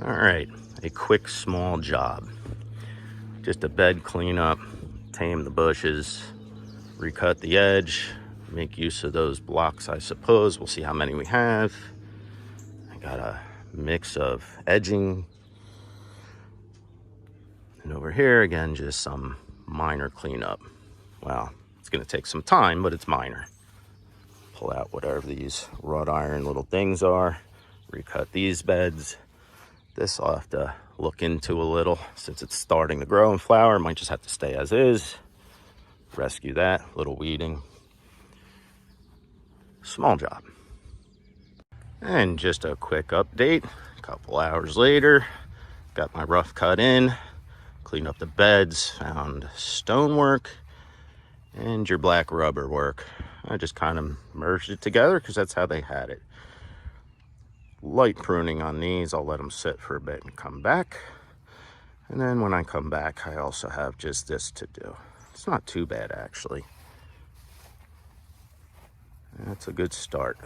All right, a quick small job. Just a bed cleanup, tame the bushes, recut the edge, make use of those blocks, I suppose. We'll see how many we have. I got a mix of edging. And over here, again, just some minor cleanup. Well, it's gonna take some time, but it's minor. Pull out whatever these wrought iron little things are, recut these beds. This I'll have to look into a little since it's starting to grow and flower. Might just have to stay as is. Rescue that, little weeding. Small job. And just a quick update. A couple hours later, got my rough cut in, cleaned up the beds, found stonework and your black rubber work. I just kind of merged it together because that's how they had it. Light pruning on these. I'll let them sit for a bit and come back. And then when I come back, I also have just this to do. It's not too bad, actually. That's a good start.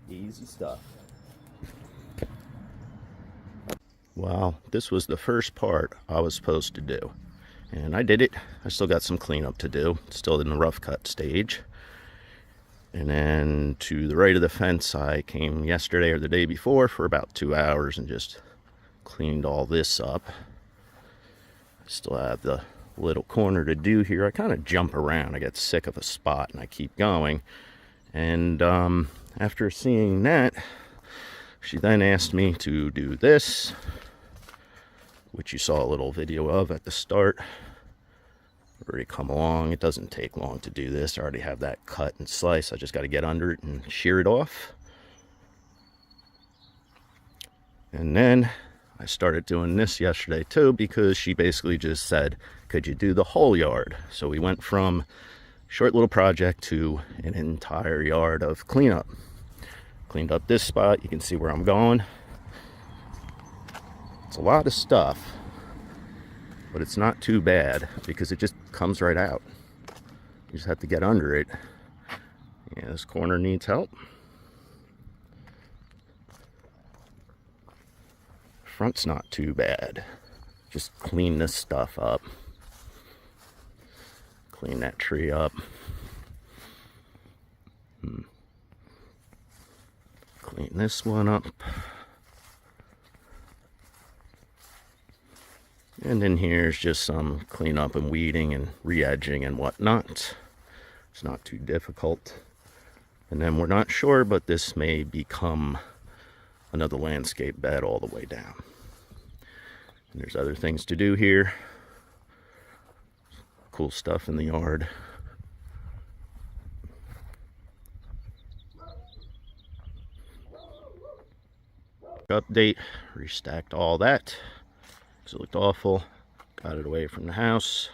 Easy stuff. Well, this was the first part I was supposed to do. And I did it. I still got some cleanup to do. Still in the rough cut stage. And then to the right of the fence, I came yesterday or the day before for about 2 hours and just cleaned all this up. Still have the little corner to do here. I kind of jump around. I get sick of a spot and I keep going. And after seeing that, she then asked me to do this, which you saw a little video of at the start. Already come along. It doesn't take long to do this. I already have that cut and slice. I just got to get under it and shear it off. And then I started doing this yesterday too, because she basically just said, could you do the whole yard? So we went from short little project to an entire yard of cleanup. Cleaned up this spot. You can see where I'm going. It's a lot of stuff, but it's not too bad because it just comes right out. You just have to get under it. Yeah, this corner needs help. Front's not too bad. Just clean this stuff up. Clean that tree up. Clean this one up. And then here's just some cleanup and weeding and re-edging and whatnot. It's not too difficult. And then we're not sure, but this may become another landscape bed all the way down. And there's other things to do here. Cool stuff in the yard. Update, restacked all that because it looked awful. Got it away from the house.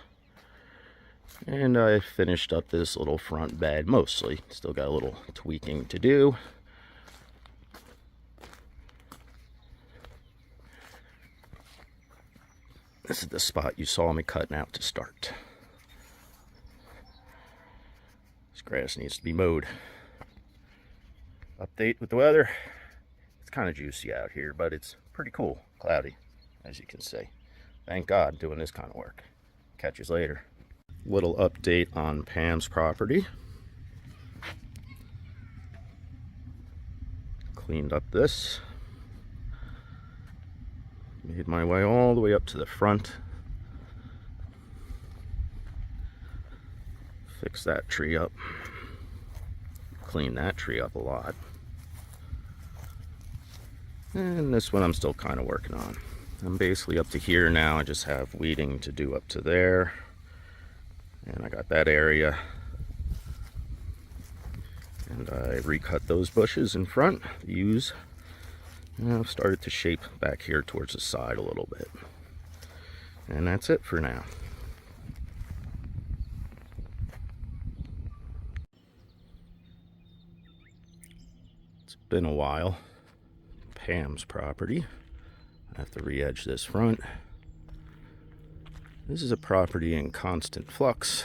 And I finished up this little front bed mostly. Still got a little tweaking to do. This is the spot you saw me cutting out to start. This grass needs to be mowed. Update with the weather. It's kind of juicy out here, but it's pretty cool. Cloudy, as you can see. Thank God doing this kind of work. Catch you later. Little update on Pam's property. Cleaned up this. Made my way all the way up to the front. Fix that tree up. Clean that tree up a lot. And this one I'm still kind of working on. I'm basically up to here now. I just have weeding to do up to there. And I got that area. And I recut those bushes in front, the yews. And I've started to shape back here towards the side a little bit. And that's it for now. It's been a while. Pam's property. I have to re-edge this front. This is a property in constant flux.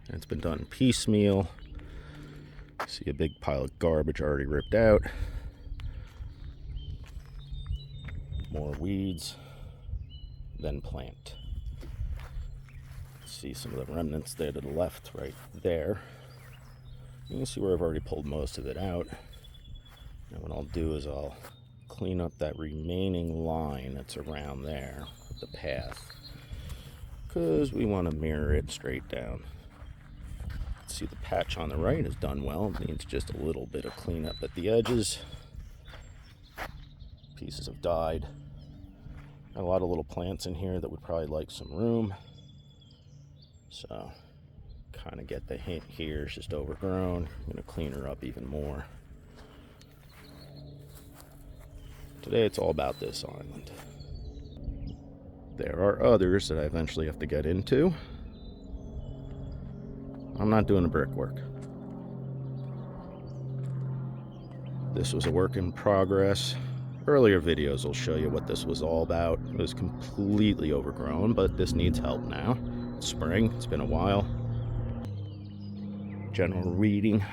It's been done piecemeal. See a big pile of garbage already ripped out. More weeds, then plant. See some of the remnants there to the left right there. You can see where I've already pulled most of it out. And what I'll do is I'll clean up that remaining line that's around there with the path, because we want to mirror it straight down. See, the patch on the right is done well. It needs just a little bit of cleanup at the edges. Pieces have died. Got a lot of little plants in here that would probably like some room. So, kind of get the hint here. It's just overgrown. I'm going to clean her up even more. Today it's all about this island. There are others that I eventually have to get into. I'm not doing the brickwork. This was a work in progress. Earlier videos will show you what this was all about. It was completely overgrown, but this needs help now. It's spring, it's been a while. General weeding.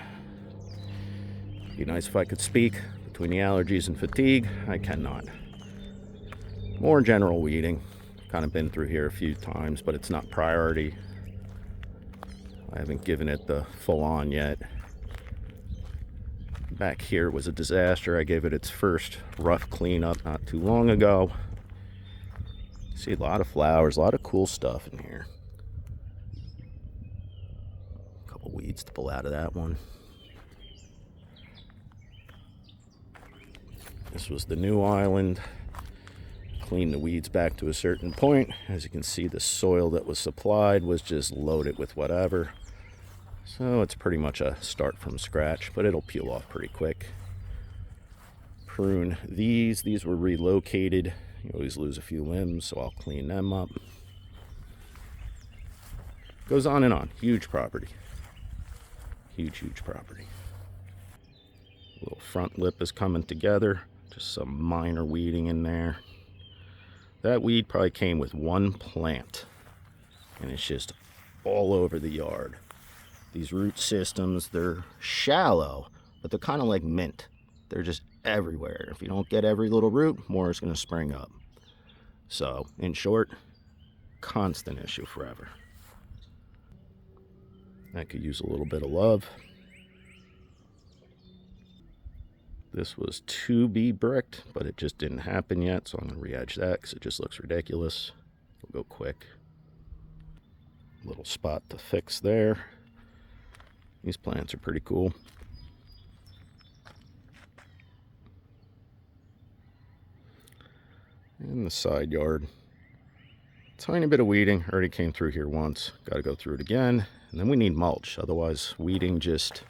Be nice if I could speak. Between the allergies and fatigue, I cannot. More general weeding. Kind of been through here a few times, but it's not priority. I haven't given it the full on yet. Back here was a disaster. I gave it its first rough cleanup not too long ago. See a lot of flowers, a lot of cool stuff in here. A couple weeds to pull out of that one. This was the new island. Cleaned the weeds back to a certain point. As you can see, the soil that was supplied was just loaded with whatever. So it's pretty much a start from scratch, but it'll peel off pretty quick. Prune these. These were relocated. You always lose a few limbs, so I'll clean them up. Goes on and on. Huge property. Huge, huge property. Little front lip is coming together. Just some minor weeding in there. That weed probably came with one plant, and it's just all over the yard. These root systems, they're shallow, but they're kind of like mint. They're just everywhere. If you don't get every little root, more is going to spring up. So, in short, constant issue forever. I could use a little bit of love. This was to be bricked, but it just didn't happen yet, so I'm going to re-edge that because it just looks ridiculous. We'll go quick. Little spot to fix there. These plants are pretty cool. In the side yard, tiny bit of weeding. Already came through here once. Got to go through it again. And then we need mulch. Otherwise, weeding just,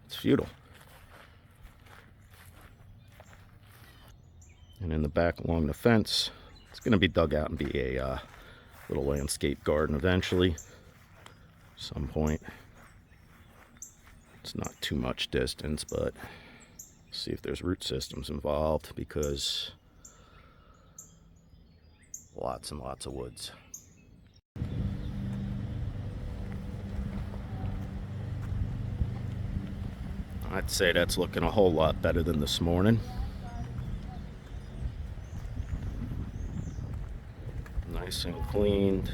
it's futile. And in the back along the fence, it's going to be dug out and be a little landscape garden eventually. At some point. It's not too much distance, but see if there's root systems involved, because Lots and lots of woods. I'd say that's looking a whole lot better than this morning. Nice and cleaned.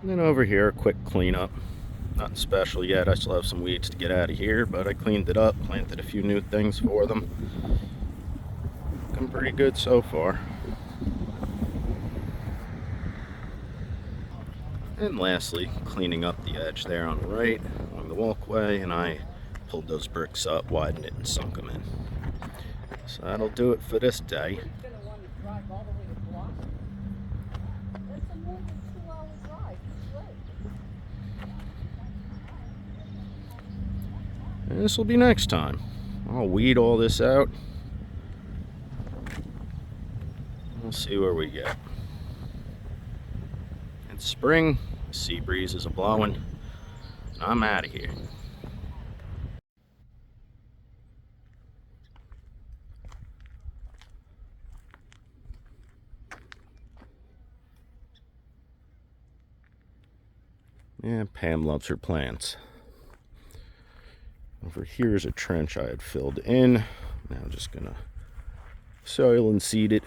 And then over here, a quick cleanup. Nothing special yet. I still have some weeds to get out of here, but I cleaned it up, planted a few new things for them. Looking pretty good so far. And lastly, cleaning up the edge there on the right along the walkway, and I pulled those bricks up, widened it, and sunk them in. So that'll do it for this day. And this will be next time. I'll weed all this out. We'll see where we get. It's spring, sea breezes are blowing, and I'm out of here. Yeah, Pam loves her plants. Over here is a trench I had filled in. Now I'm just gonna soil and seed it.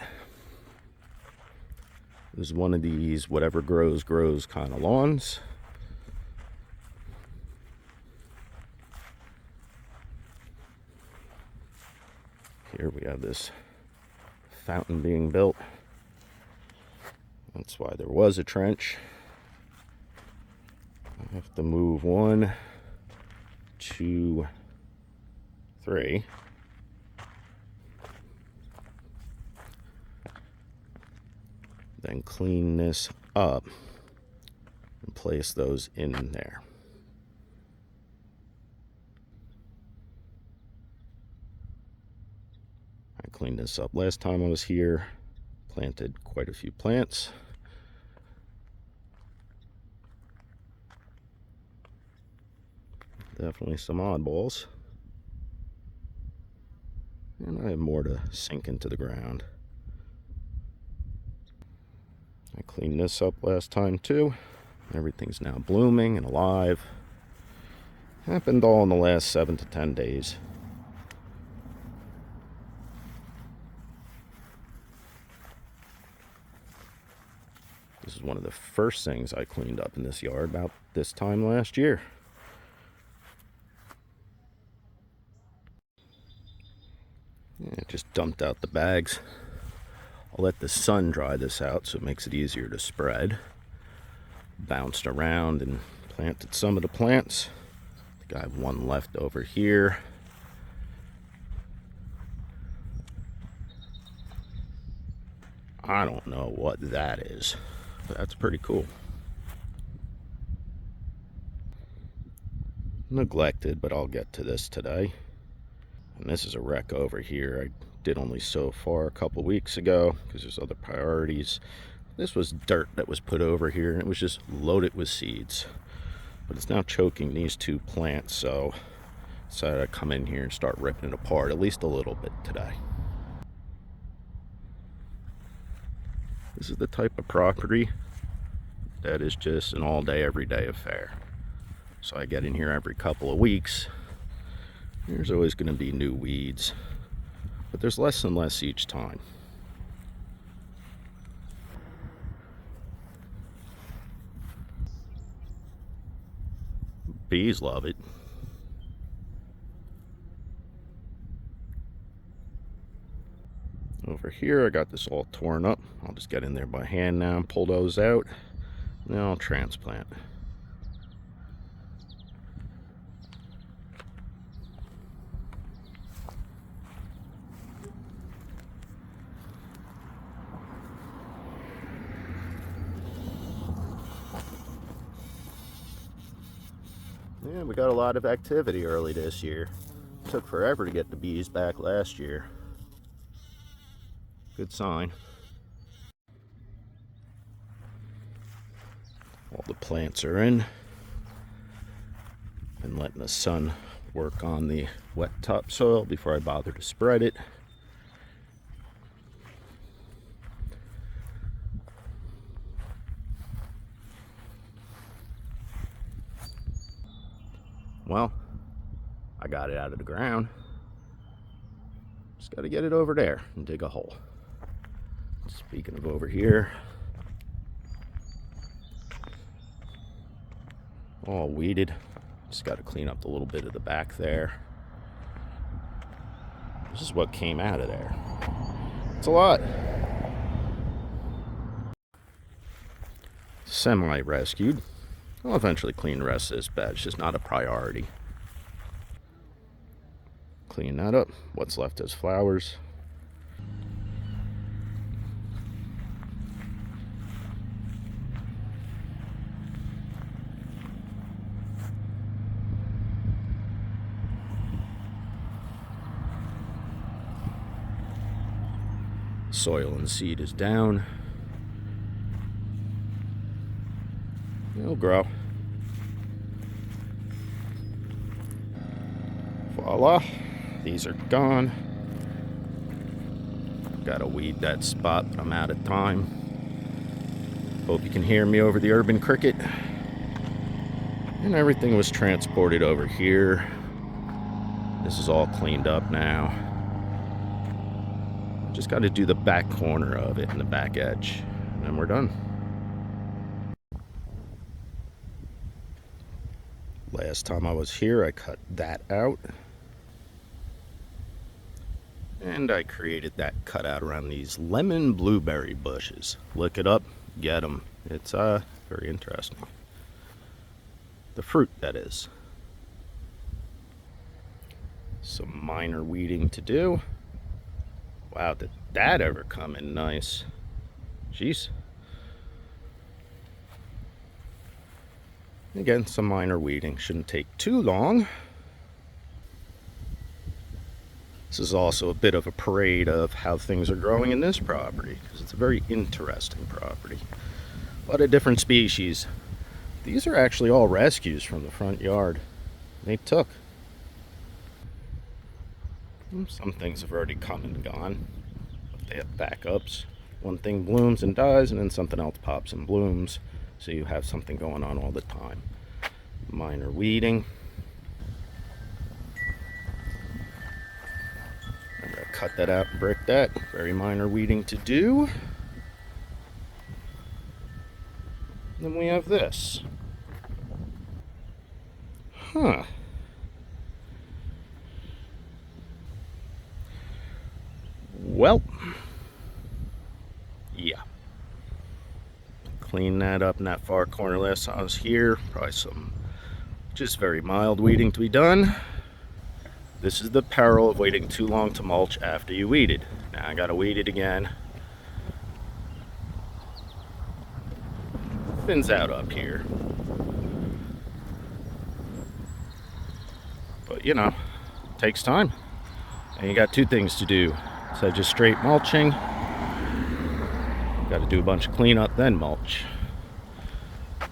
This is one of these whatever grows, grows kind of lawns. Here we have this fountain being built. That's why there was a trench. I have to move 1, 2, 3. Then clean this up and place those in there. I cleaned this up last time I was here, planted quite a few plants. Definitely some oddballs. And I have more to sink into the ground. I cleaned this up last time too. Everything's now blooming and alive. Happened all in the last 7 to 10 days. This is one of the first things I cleaned up in this yard about this time last year. Yeah, just dumped out the bags. I'll let the sun dry this out so it makes it easier to spread. Bounced around and planted some of the plants. I think I have one left over here. I don't know what that is, but that's pretty cool. Neglected, but I'll get to this today. And this is a wreck over here. I did only so far a couple weeks ago because there's other priorities. This was dirt that was put over here and it was just loaded with seeds. But it's now choking these 2 plants, so I decided I'd come in here and start ripping it apart at least a little bit today. This is the type of property that is just an all day, every day affair. So I get in here every couple of weeks. There's always going to be new weeds, but there's less and less each time. Bees love it. Over here I got this all torn up. I'll just get in there by hand now and pull those out. Then I'll transplant. Yeah, we got a lot of activity early this year. It took forever to get the bees back last year. Good sign. All the plants are in. Been letting the sun work on the wet topsoil before I bother to spread it. Well, I got it out of the ground. Just got to get it over there and dig a hole. Speaking of over here, all weeded. Just got to clean up a little bit of the back there. This is what came out of there. It's a lot. Semi-rescued. I'll eventually clean the rest of this bed. It's just not a priority. Clean that up. What's left is flowers. Soil and seed is down. It'll grow. Voila. These are gone. Gotta weed that spot, but I'm out of time. Hope you can hear me over the urban cricket. And everything was transported over here. This is all cleaned up now. Just got to do the back corner of it and the back edge, and then we're done. Last time I was here, I cut that out. And I created that cutout around these lemon blueberry bushes. Look it up, get them. It's very interesting. The fruit, that is. Some minor weeding to do. Wow, did that ever come in nice? Jeez. Again, some minor weeding. Shouldn't take too long. This is also a bit of a parade of how things are growing in this property, because it's a very interesting property. A lot of different species. These are actually all rescues from the front yard. They took. Some things have already come and gone, but they have backups. One thing blooms and dies, and then something else pops and blooms, so you have something going on all the time. Minor weeding. I'm going to cut that out and brick that. Very minor weeding to do. Then we have this. Huh. Well, yeah. Clean that up in that far corner last time I was here. Probably some just very mild weeding to be done. This is the peril of waiting too long to mulch after you weeded. Now I gotta weed it again. Thins out up here. But you know, takes time. And you got two things to do. So just straight mulching. Got to do a bunch of cleanup, then mulch. At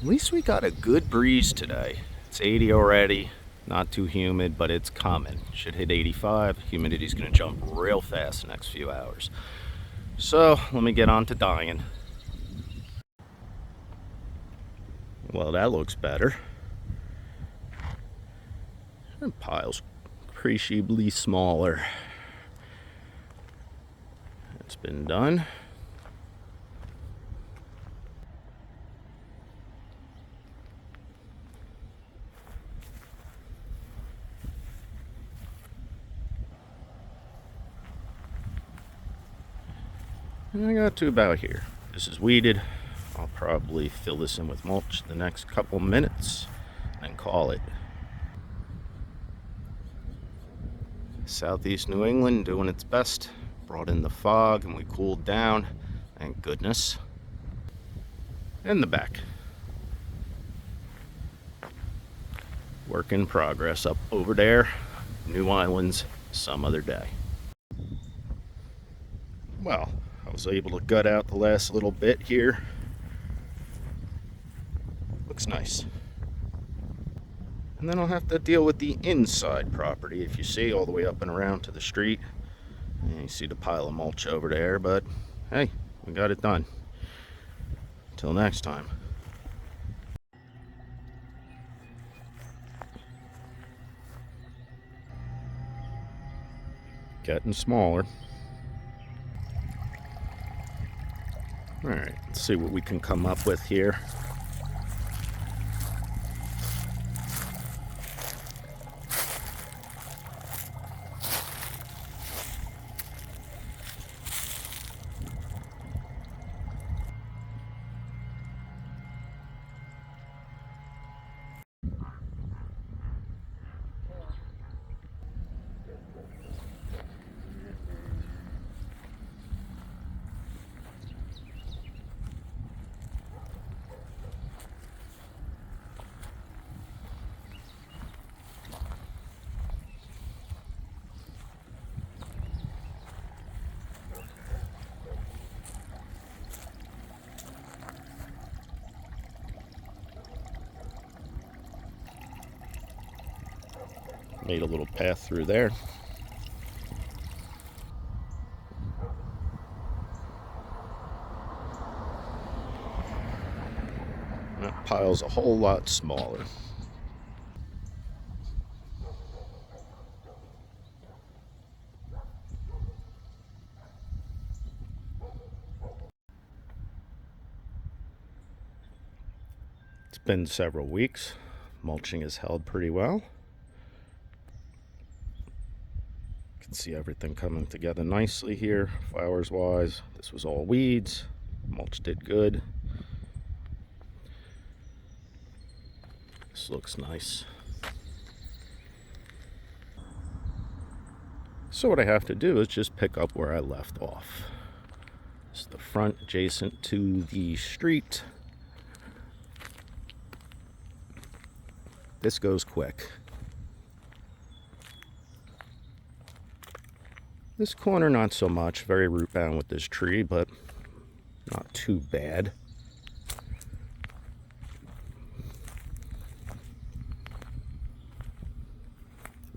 least we got a good breeze today. It's 80 already. Not too humid, but it's coming. Should hit 85. Humidity's going to jump real fast the next few hours. So let me get on to dying. Well, that looks better. And piles appreciably smaller. It's been done. And I got to about here. This is weeded. I'll probably fill this in with mulch the next couple minutes and call it. Southeast New England doing its best. Brought in the fog and we cooled down. Thank goodness. And the back. Work in progress up over there. New Islands some other day. Well, I was able to gut out the last little bit here. Looks nice. And then I'll have to deal with the inside property. If you see all the way up and around to the street, and you see the pile of mulch over there, but hey, we got it done. Till next time. Getting smaller. Alright, let's see what we can come up with here. Made a little path through there. That pile's a whole lot smaller. It's been several weeks. Mulching has held pretty well. You can see everything coming together nicely here, flowers wise. This was all weeds. Mulch did good. This looks nice. So what I have to do is just pick up where I left off. This is the front adjacent to the street. This goes quick. This corner not so much, very root bound with this tree, but not too bad.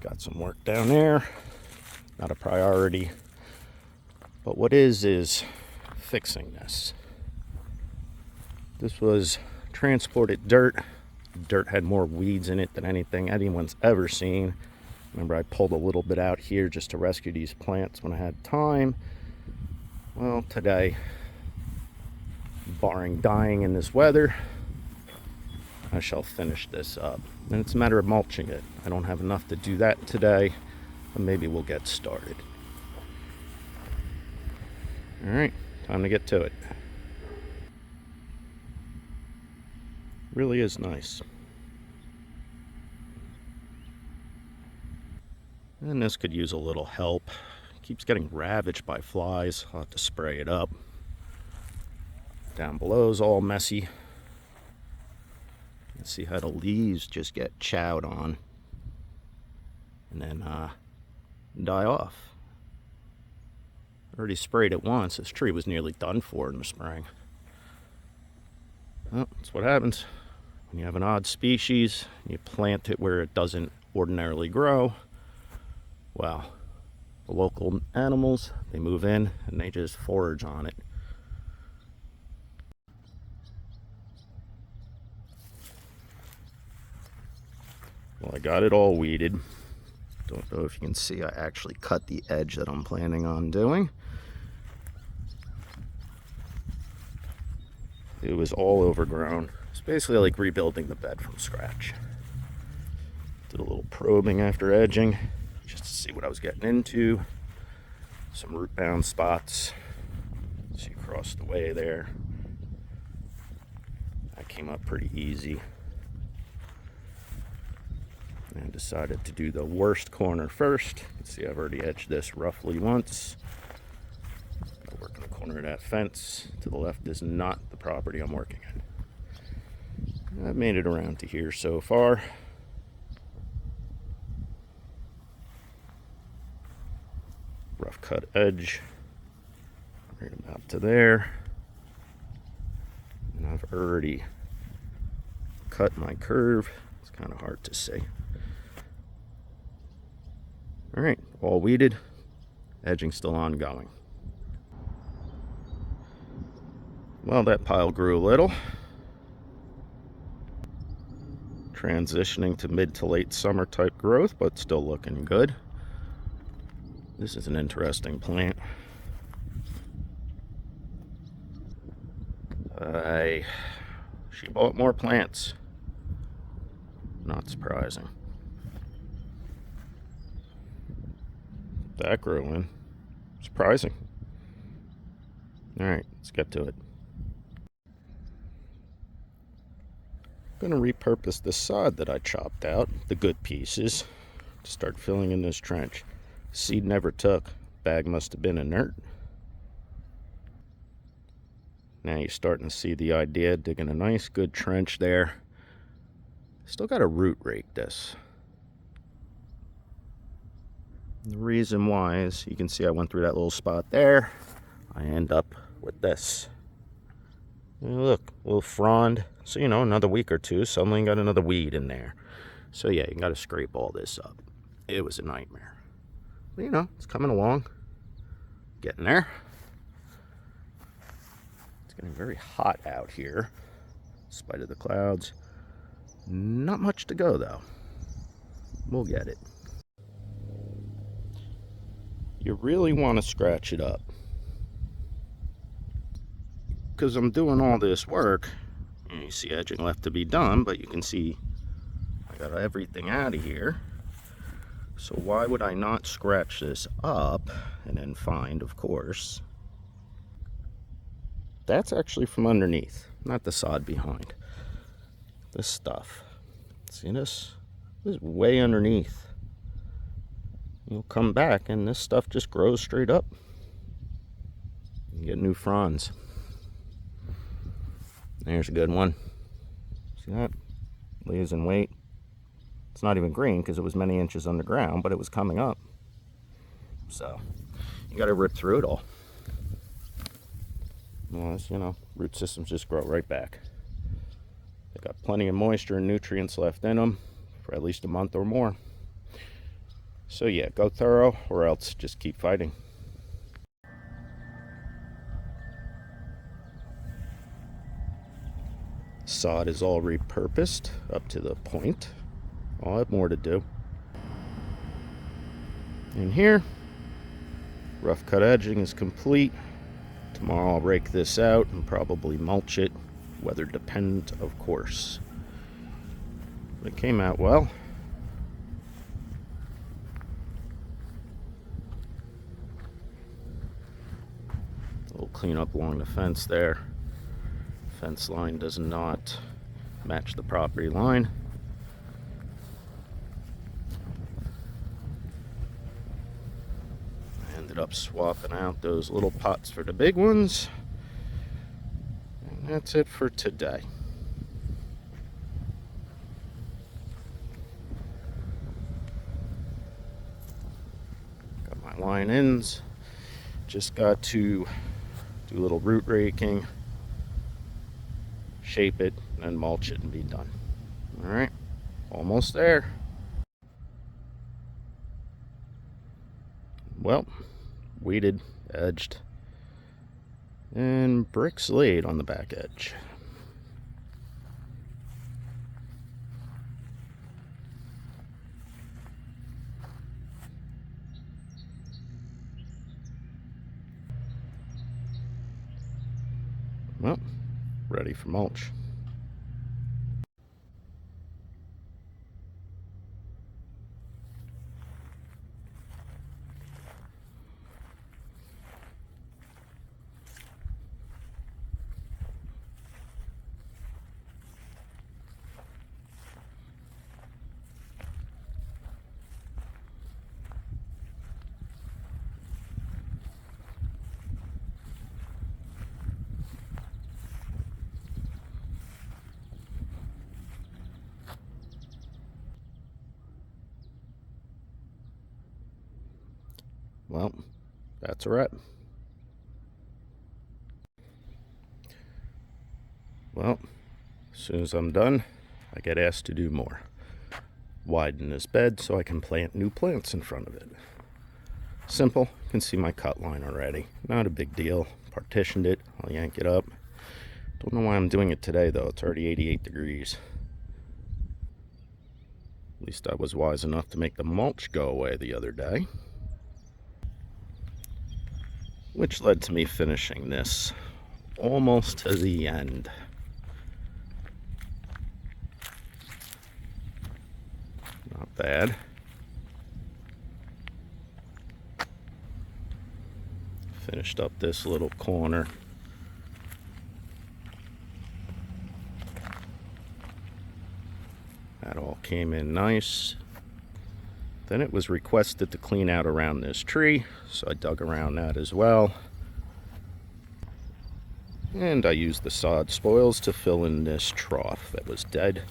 Got some work down there, not a priority, but what is fixing this. This was transported dirt. Dirt had more weeds in it than anything anyone's ever seen. Remember, I pulled a little bit out here just to rescue these plants when I had time. Well, today, barring dying in this weather, I shall finish this up. And it's a matter of mulching it. I don't have enough to do that today, but maybe we'll get started. All right, time to get to it. Really is nice. And this could use a little help. It keeps getting ravaged by flies. I'll have to spray it up. Down below is all messy. Let's see how the leaves just get chowed on and then die off. Already sprayed it once. This tree was nearly done for in the spring. Well, that's what happens when you have an odd species, you plant it where it doesn't ordinarily grow. Well, the local animals, they move in and they just forage on it. Well, I got it all weeded. Don't know if you can see, I actually cut the edge that I'm planning on doing. It was all overgrown. It's basically like rebuilding the bed from scratch. Did a little probing after edging, just to see what I was getting into. Some root bound spots. See across the way there. That came up pretty easy. And decided to do the worst corner first. You can see I've already edged this roughly once. I'll work in the corner of that fence. To the left is not the property I'm working in. I've made it around to here so far. Rough cut edge. Right about to there. And I've already cut my curve. It's Kind of hard to see. All right, all weeded, edging still ongoing. Well, that pile grew a little. Transitioning to mid to late summer type growth, but still looking good. This is an interesting plant. She bought more plants. Not surprising. That grew in. Surprising. Alright, let's get to it. I'm going to repurpose the sod that I chopped out, the good pieces, to start filling in this trench. Seed never took. Bag must have been inert. Now you're starting to see the idea, digging a nice good trench there. Still got to root rake this. The reason why is, you can see I went through that little spot there. I end up with this. And look, a little frond. So, you know, another week or two, suddenly got another weed in there. So yeah, you got to scrape all this up. It was a nightmare. But, you know, it's coming along. Getting there. It's getting very hot out here, in spite of the clouds. Not much to go, though. We'll get it. You really want to scratch it up. Because I'm doing all this work, and you see edging left to be done, but you can see I got everything out of here. So why would I not scratch this up and then find, of course, that's actually from underneath, not the sod behind. This stuff. See this? This is way underneath. You'll come back and this stuff just grows straight up. You get new fronds. There's a good one. See that? Leaves in weight. It's not even green because it was many inches underground, but it was coming up. So you got to rip through it all. Otherwise, you know, root systems just grow right back. They got plenty of moisture and nutrients left in them for at least a month or more. So yeah, go thorough or else just keep fighting. Sod is all repurposed up to the point. I'll have more to do. And here, rough cut edging is complete. Tomorrow I'll rake this out and probably mulch it, weather dependent, of course. But it came out well. A little cleanup along the fence there. Fence line does not match the property line. I ended up swapping out those little pots for the big ones. And that's it for today. Got my line ends. Just got to do a little root raking, shape it, and then mulch it and be done. All right, almost there. Well, weeded, edged, and bricks laid on the back edge. Well, ready for mulch. Well, that's a wrap. Well, as soon as I'm done, I get asked to do more. widen this bed so I can plant new plants in front of it. Simple. You can see my cut line already. Not a big deal. Partitioned it. I'll yank it up. Don't know why I'm doing it today though. It's already 88 degrees. At least I was wise enough to make the mulch go away the other day. Which led to me finishing this almost to the end. Not bad. Finished up this little corner. That all came in nice. Then it was requested to clean out around this tree, so I dug around that as well. And I used the sod spoils to fill in this trough that was dead.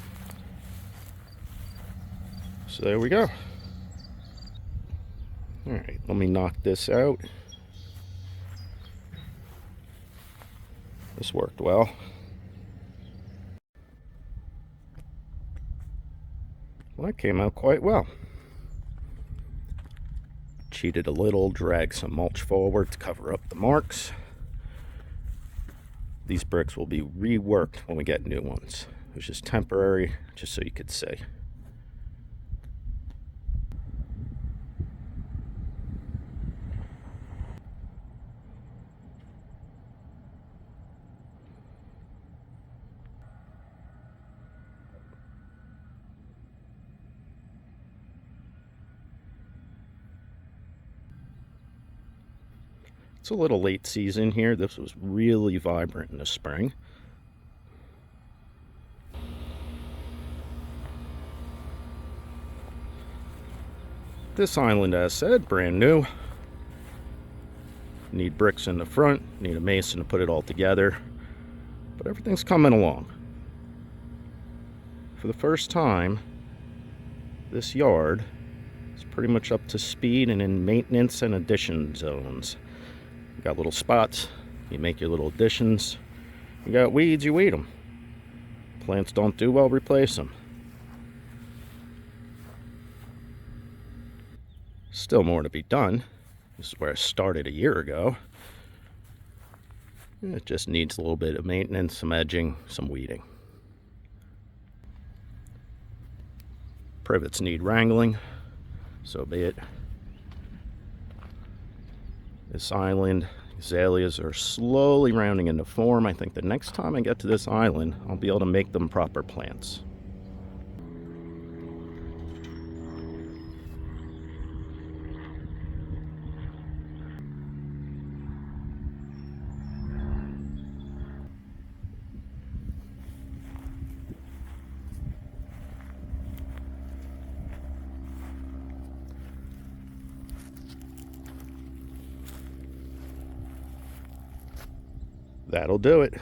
So there we go. Alright, let me knock this out. This worked well. Well, that came out quite well. Cheated a little, dragged some mulch forward to cover up the marks. These bricks will be reworked when we get new ones. It was just temporary, just so you could see. It's a little late season here. This was really vibrant in the spring. This island, as said, brand new. Need bricks in the front, need a mason to put it all together. But everything's coming along. For the first time, this yard is pretty much up to speed and in maintenance and addition zones. You got little spots, you make your little additions. You got weeds, you weed them. Plants don't do well, replace them. Still more to be done. This is where I started a year ago. It just needs a little bit of maintenance, some edging, some weeding. Privets need wrangling, so be it. This island, azaleas are slowly rounding into form. I think the next time I get to this island, I'll be able to make them proper plants. That'll do it.